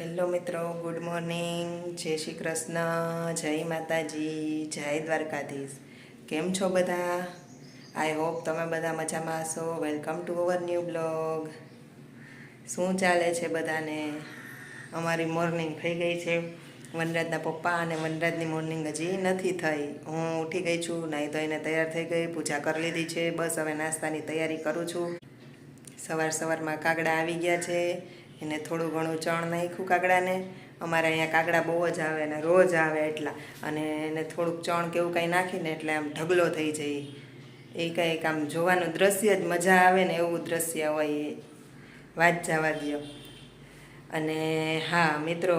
Hello મિત્રો, good morning, જય શ્રી કૃષ્ણ, જય માતાજી, જય દ્વારકાધીશ. કેમ છો બધા? આઈ હોપ તમે બધા મજામાં હશો. Welcome to our new blog. શું ચાલે છે બધાને? અમારી મોર્નિંગ થઈ ગઈ છે. વનરાજના પપ્પા અને વનરાજની મોર્નિંગ હજી નથી થઈ. હું ઉઠી ગઈ છું, નાહી ધોઈને તૈયાર થઈ ગઈ, પૂજા કરી લીધી છે. બસ હવે નાસ્તાની તૈયારી કરું છું. સવારમાં કાગડા આવી ગયા છે. એને થોડું ઘણું ચણ નાખ્યું કાગડાને. અમારે અહીંયા કાગડા બહુ જ આવે ને રોજ આવે એટલા, અને એને થોડુંક ચણ કે એવું કાંઈ નાખીને એટલે આમ ઢગલો થઈ જાય. એ કંઈક આમ જોવાનું દ્રશ્ય જ મજા આવે ને એવું દ્રશ્ય હોય એ. વાત જવા દો. અને હા મિત્રો,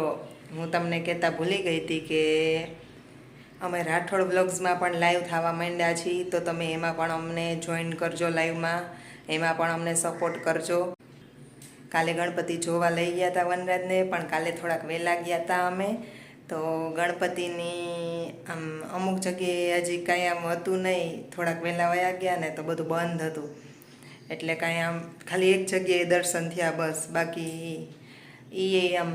હું તમને કહેતા ભૂલી ગઈ હતી કે અમે રાઠોડ બ્લોગ્સમાં પણ લાઈવ થવા માંડ્યા છીએ, તો તમે એમાં પણ અમને જોઈન કરજો લાઈવમાં. એમાં પણ અમને સપોર્ટ કરજો. કાલે ગણપતિ જોવા લઈ ગયા હતા વનરાજને, પણ કાલે થોડાક વહેલા ગયા હતા અમે. તો ગણપતિની આમ અમુક જગ્યાએ હજી કાંઈ આમ હતું નહીં, થોડાક વહેલા વયા ગયા ને તો બધું બંધ હતું. એટલે કાંઈ આમ ખાલી એક જગ્યાએ દર્શન થયા બસ. બાકી એ આમ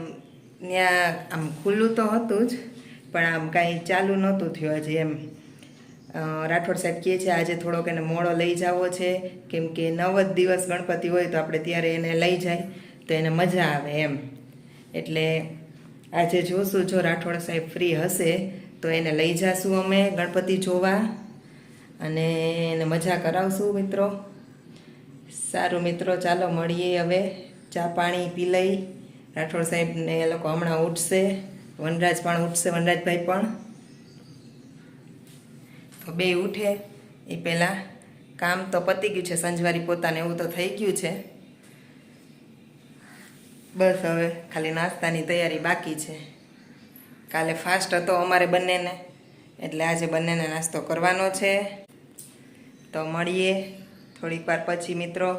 ત્યાં આમ ખુલ્લું તો હતું જ, પણ આમ કાંઈ ચાલુ નહોતું થયું હજી એમ. રાઠોડ સાહેબ કહે છે આજે થોડોક એને મોડો લઈ જવો છે, કેમ કે 9 જ દિવસ ગણપતિ હોય તો આપણે ત્યારે એને લઈ જાય તો એને મજા આવે એમ. એટલે આજે જોશું, જો રાઠોડ સાહેબ ફ્રી હશે તો એને લઈ જઈશું અમે ગણપતિ જોવા, અને એને મજા કરાવશું મિત્રો. સારું મિત્રો, ચાલો મળીએ હવે. ચા પાણી પી લઈ. રાઠોડ સાહેબને એ લોકો હમણાં ઉઠશે, વનરાજ પણ ઉઠશે, વનરાજભાઈ પણ. તો બે ઉઠે એ પહેલાં કામ તો પતી ગયું છે, સંજવારી પોતાને એવું તો થઈ ગયું છે. બસ હવે ખાલી નાસ્તાની તૈયારી બાકી છે. કાલે ફાસ્ટ હતો અમારે બંનેને, એટલે આજે બંનેને નાસ્તો કરવાનો છે. તો મળીએ થોડીક વાર પછી મિત્રો.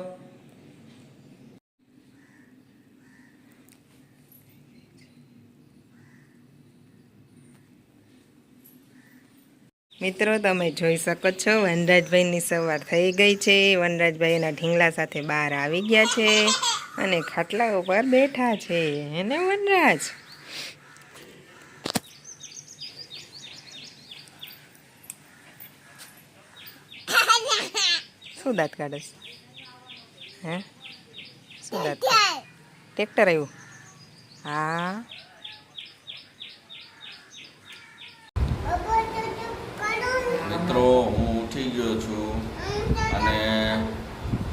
મિત્રો તમે જોઈ શકો છો, વનરાજભાઈની સવાર થઈ ગઈ છે. વનરાજભાઈ એના ઢીંગલા સાથે બહાર આવી ગયા છે અને ખાટલા ઉપર બેઠા છે. એને વનરાજ શું દાંત કાઢે છે? હે શું દાંત? ટ્રેક્ટર આવ્યું? હા. મિત્રો, હું ઉઠી ગયો છું અને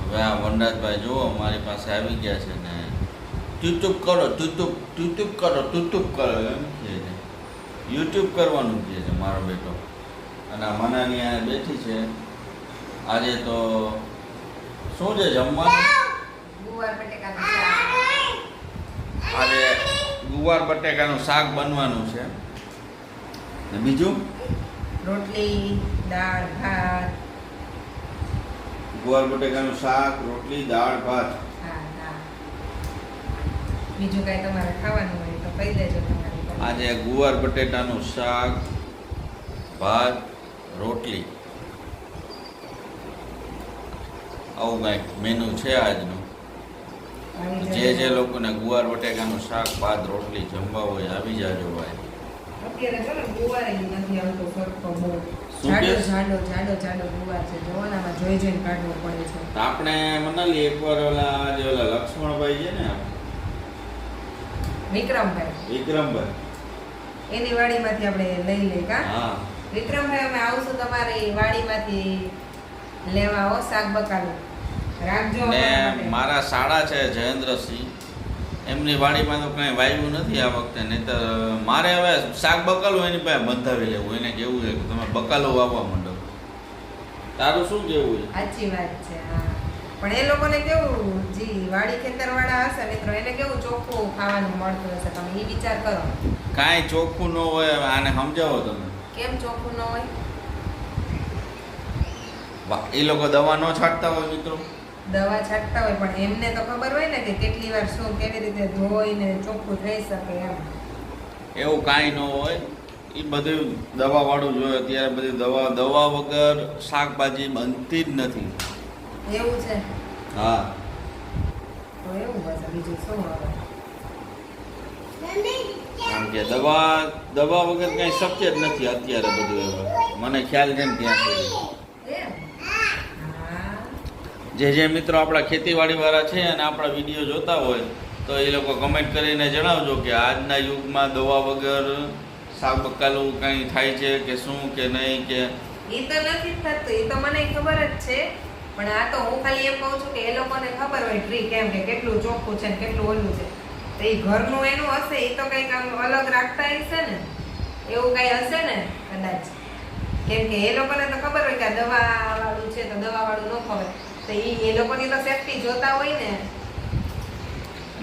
હવે આ વનરાજભાઈ જુઓ મારી પાસે આવી ગયા છે ને યુટ્યુબ કરો, યુટ્યુબ કરો એમ કહે છે. યુટ્યુબ કરવાનું કહે છે મારો બેટો. અને આ મનાની આ બેઠી છે. આજે તો શું છે જમવાનું? આજે ગુવાર બટેકાનું શાક બનવાનું છે. ને બીજું રોટલી, દાળ, ભાત. ગુવાર બટેકાનું શાક, રોટલી, દાળ, ભાત. હા. બીજું કાંઈ તમારે ખાવાનું હોય તો કહી દેજો તમારે. આજે ગુવાર બટેટાનું શાક, ભાત, રોટલી, આવું કંઈક મેનુ છે આજનું. જે લોકોને ગુવાર બટેકાનું શાક, ભાત, રોટલી જમવા હોય આવી જાજો ભાઈ. અત્યારે જો ને ગુવાર નથી આવતો સરખો બહુ. શું કે? જાડો ગુવાર છે. જોવાનામાં જોઈને કાઢવો પડે છે. આપણે મનાલી એકવાર ઓલા લક્ષ્મણભાઈ છે ને વિક્રમભાઈ, એની વાડીમાંથી આપણે લઈ લઈ કા. હા વિક્રમભાઈ, અમે આવશું તમારી વાડીમાંથી લેવા હો શાક બકાલું. રાખજો ને અમારા માટે. મારા શાળા છે જયેન્દ્રસિંહ, એમની વાડીમાં તો કંઈ વાવ્યું નથી આ વખતે. નહીં તો મારે હવે શાક બકાલું એની પાસે બંધાવી લેવું. એને કેવું છે કે તમે બકાલું વાવવા માંડો. તારું શું કેવું છે? સાચી વાત છે. હા, પણ એ લોકોને કેવું, જી વાડી ખેતરવાળા હશે મિત્રો, એને કેવું ચોખ્ખું ખાવાનું મળતું હશે. તમે એ વિચાર કરો. કાંઈ ચોખ્ખું ન હોય. હવે આને સમજાવો તમે. કેમ ચોખ્ખું ન હોય? એ લોકો દવા ન છાંટતા હોય મિત્રો. દવા છાંટતા હોય, પણ એમને તો ખબર હોય ને કે કેટલી વાર શું કેવી રીતે ધોઈને ચોખ્ખું થઈ શકે એમ. એવું કાંઈ ન હોય. એ બધું દવાવાળું જોઈએ. અત્યારે બધી દવા વગર શાકભાજી બનતી જ નથી. એવું છે? હા. તો એવું બસ બીજું શું હવે. કારણ કે દવા વગર કંઈ શક્ય જ નથી અત્યારે બધું એવું મને ખ્યાલ છે ને ત્યાં સુધી. જે મિત્રો આપણા ખેતીવાડીવાળા છે અને આપણા વિડીયો જોતા હોય તો એ લોકો કમેન્ટ કરીને જણાવજો કે આજના યુગમાં દવા વગર શાક બકાલું કંઈ થાય છે કે શું કે નહીં કે. એ તો નથી થતું, એ તો મને ખબર જ છે, પણ આ તો હું ખાલી એમ કહું છું કે એ લોકોને ખબર હોય ટ્રી કેમ કે કેટલું ચોખ્ખું છે ને કેટલું ઓલું છે. તો એ ઘરનું એનું હશે, એ તો કંઈક આમ અલગ રાખતા હશે ને, એવું કંઈ હશે ને કદાચ. કેમ કે એ લોકોને તો ખબર હોય કે આ દવા વાળું છે તો દવા વાળું ન ખબર, તો એ લોકોની તો સેફટી જોતા હોય ને.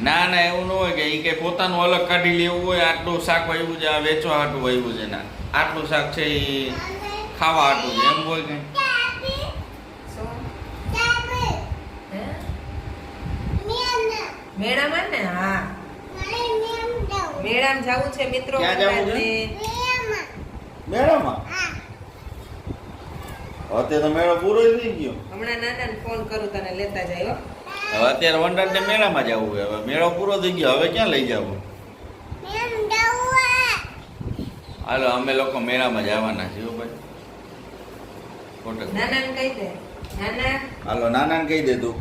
ના ના એવું ન હોય કે એ કંઈ પોતાનું અલગ કાઢી લેવું હોય. આટલું શાક વાવ્યું છે, આ વેચવા હાટું વાવ્યું છે, ના આટલું શાક છે એ ખાવા હાટું છે એમ હોય કંઈ. મેળામાં ને? હા, મેળામાં જવું છે મિત્રો. ક્યાં જવું છે? મેળામાં? અત્યારે તો મેળો પૂરો થઈ ગયો. હમણાં નાનાને ફોન કરું તને લેતા જાય. હવે અત્યારે વંડાને મેળામાં જવું છે. હવે મેળો પૂરો થઈ ગયો, હવે ક્યાં લઈ જવું? હાલો અમે લોકો મેળામાં જવાના છીએ ભાઈ. નાનાને કહી દે. નાના હાલો નાનાને કહી દે તું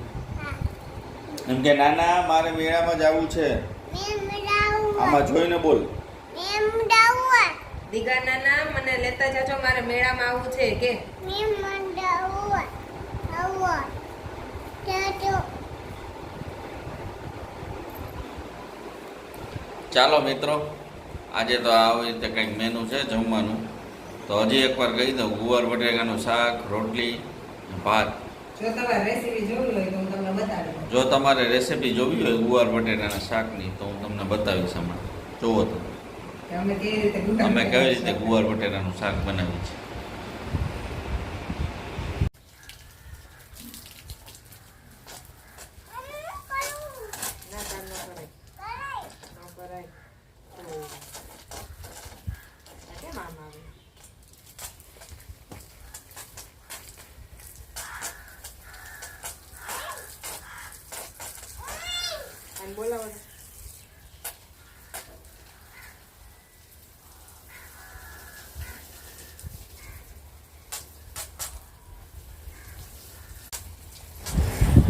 એમ કે નાના મારે મેળામાં જવું છે. આમાં જોઈને બોલ. દીગા નાના મને લેતા જાજો, મારે મેળામાં આવવું છે કે. ચાલો મિત્રો, આજે તો આવી રીતે કંઈક મેનુ છે જમવાનું. તો હજી એકવાર કહી દઉં, ગુવાર બટેકાનું શાક, રોટલી, ભાત. જો તમારે રેસીપી જોવી હોય ગુવાર બટેટાના શાકની તો હું તમને બતાવીશ હમણાં. જોવો તો અમે કેવી રીતે ગુવાર બટેટાનું શાક બનાવીએ છીએ.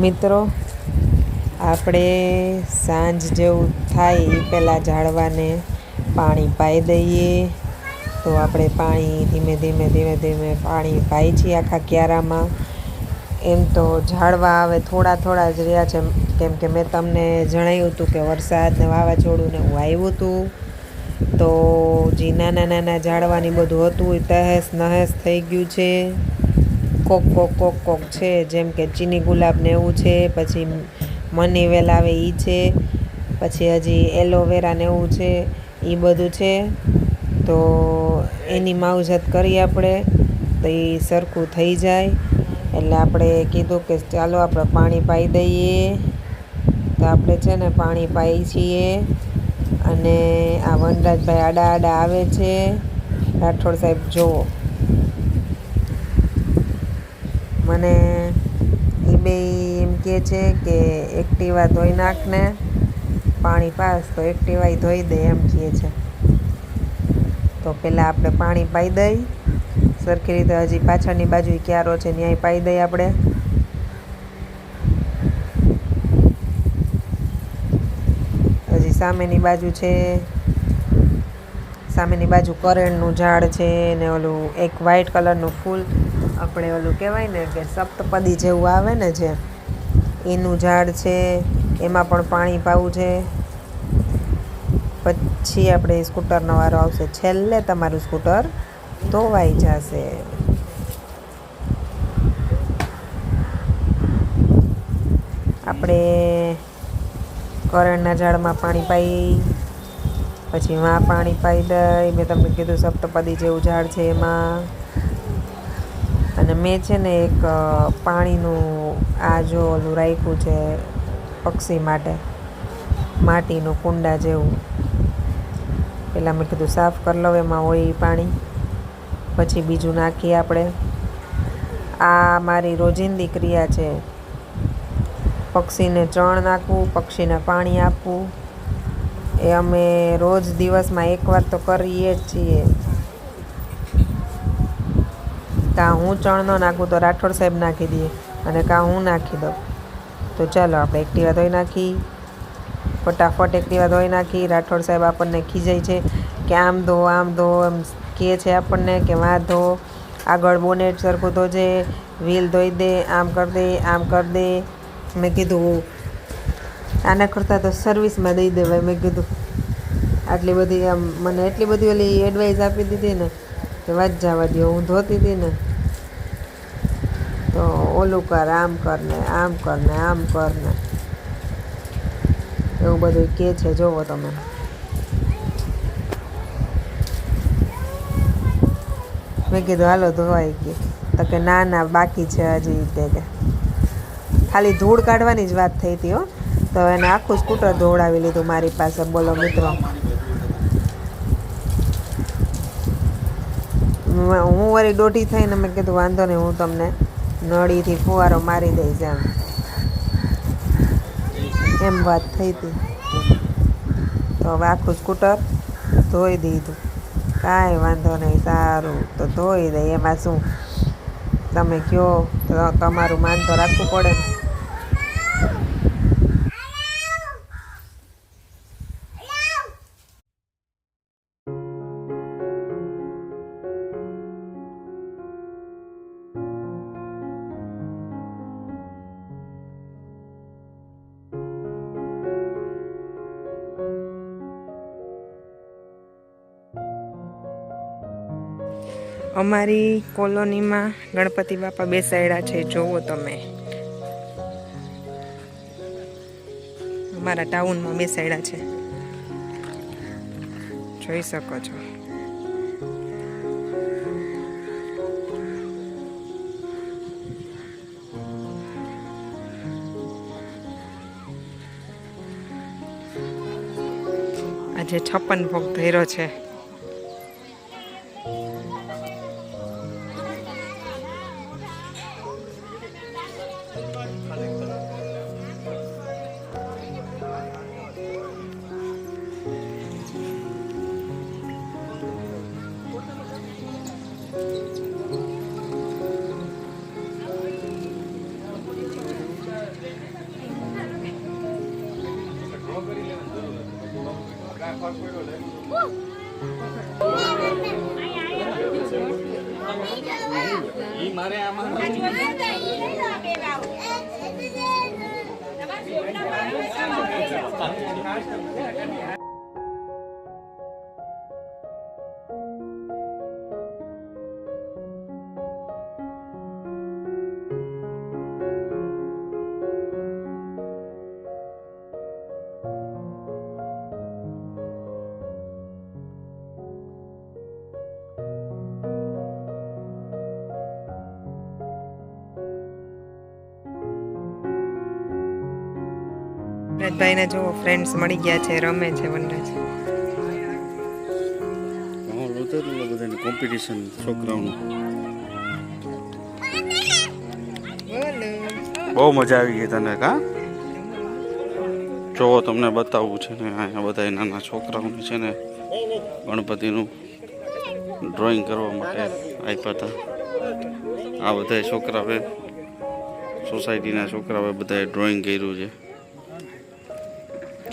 મિત્રો આપણે સાંજ જેવું થાય એ પહેલાં ઝાડવાને પાણી પાઈ દઈએ. તો આપણે પાણી ધીમે ધીમે પાણી પાઈ છીએ આખા ક્યારામાં. એમ તો ઝાડવા હવે થોડા જ રહ્યા છે, કેમ કે મેં તમને જણાવ્યું હતું કે વરસાદ ને વાવાઝોડું ને એવું આવ્યું હતું. તો જે નાના ઝાડવાની બધું હતું એ તહેસ નહેસ થઈ ગયું છે. કોક છે, જેમ કે ચીની ગુલાબ ને એવું છે, પછી મની વેલ આવે એ છે, પછી હજી એલોવેરા ને એવું છે, એ બધું છે. તો એની માવજત કરીએ આપણે તો એ સરખું થઈ જાય. એટલે આપણે કીધું કે ચાલો આપણે પાણી પાઈ દઈએ. તો આપણે છે ને પાણી પાઈ છીએ. અને આ વનરાજભાઈ આડા આવે છે. રાઠોડ સાહેબ જુઓ, મને એ બે એમ કહે છે કે એક્ટિવા ધોઈ નાખને, પાણી પાસ તો એક્ટિવા ધોઈ દે એમ કહે છે. તો પહેલાં આપણે પાણી પાઈ દઈ સરખી રીતે. હજી પાછળની બાજુ ક્યારો છે ત્યાંય પાઈ દઈએ આપણે. હજી સામેની બાજુ છે, સામેની બાજુ કરેણનું ઝાડ છે ને ઓલું એક વ્હાઈટ કલરનું ફૂલ આપણે ઓલું કહેવાય ને કે સપ્તપદી જેવું આવે ને જે એનું ઝાડ છે, એમાં પણ પાણી પાવું છે. પછી આપણે સ્કૂટરનો વારો આવશે. છેલ્લે તમારું સ્કૂટર ધોવાઈ જશે. આપણે કરેણના ઝાડમાં પાણી પાઈ, પછી એમાં પાણી પાઈ દઈ. મેં તમને કીધું સપ્તપદી જેવું ઝાડ છે એમાં. અને મેં છે ને એક પાણીનું આ જો ઓલું રાખ્યું છે પક્ષી માટે, માટીનું કુંડા જેવું. પહેલાં મેં કીધું સાફ કરી લઉં, એમાં હોય એ પાણી, પછી બીજું નાખીએ આપણે. આ મારી રોજિંદી ક્રિયા છે. પક્ષીને ચણ નાખવું, પક્ષીને પાણી આપવું, એ અમે રોજ દિવસમાં એકવાર તો કરીએ જ છીએ. કાં હું ચણ ન નાખું તો રાઠોડ સાહેબ નાખી દઈએ અને કાં હું નાખી દઉં. તો ચાલો આપણે એક્ટિવા ધોઈ નાખી, ફટાફટ એક્ટિવા ધોઈ નાખી. રાઠોડ સાહેબ આપણને ખીજાય છે કે આમ ધો એમ કહે છે આપણને કે વાં ધો, આગળ બોનેટ સરખું ધોજે, વ્હીલ ધોઈ દે, આમ કરી દે, આમ કરી દે. મેં કીધું આના કરતાં તો સર્વિસમાં દઈ દેવાય. મેં કીધું આટલી બધી આમ મને એટલી બધી ઓલી એડવાઇસ આપી દીધી ને કે વાત જવા દો. હું ધોતી હતી ને તો ઓલું કર, આમ કર ને આમ કર ને આમ કર ને એવું બધું કહે છે. જોવો તમે. મેં કીધું હાલો ધોવાઈ ગઈ. તો કે ના બાકી છે હજી. તે કે ખાલી ધૂળ કાઢવાની જ વાત થઈ હતી હો. તો એને આખું સ્કૂટર ધોવડાવી લીધું મારી પાસે. બોલો મિત્રો, હું વળી દોઢી થઈને મેં કીધું વાંધો નહીં, હું તમને નળીથી ફુવારો મારી દઈશ એમ વાત થઈ હતી. તો હવે આખું સ્કૂટર ધોઈ દીધું. કાંઈ વાંધો નહીં, સારું તો ધોઈ દે. એમાં શું, તમે કહો તો તમારું માન તો રાખવું પડે ને. અમારી કોલોનીમાં ગણપતિ બાપા બેસાડ્યા છે. જોવો તમે, અમારા ટાઉનમાં બેસાડ્યા છે, જોઈ શકો છો. આજે 56 ભોગ ધર્યો છે. ભાઈને જો ફ્રેન્ડ્સ મળી ગયા છે, રમે છે વનરાજ. બધાને કોમ્પિટિશન છોકરાઓનું બહુ મજા આવી ગઈ તને કા? જો તમને બતાવવું છે ને, અહીંયા બધા નાના છોકરાઓને છે ને ગણપતિનું ડ્રોઈંગ કરવા માટે આપ્યા હતા. આ બધા છોકરાઓએ, સોસાયટીના છોકરાઓએ બધાએ ડ્રોઈંગ કર્યું છે.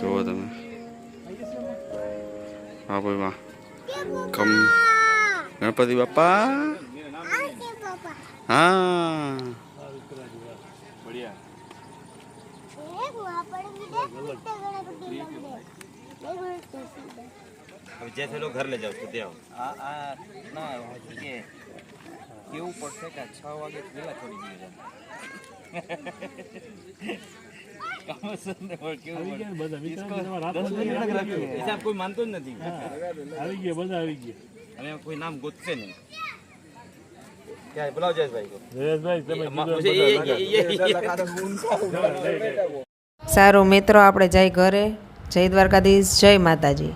જુઓ તમે. હા ભાઈ વાહ. કમ ગણપતિ બાપા. હા जैसे लोग घर ले जाओ उसको दे आओ. ना ये केवू पड़से का 6 वागे वेला छोड़ी दीजिए. ऐसा आप कोई मानतो જ નથી. આવી ગયા બધા આવી ગયા. અને કોઈ નામ ગોતશે નહીં. क्या बुलाओ जयेशभाई को. જયેશભાઈ તમે સારું મિત્રો, આપણે જય ઘરે. જય દ્વારકાધીશ, જય માતાજી.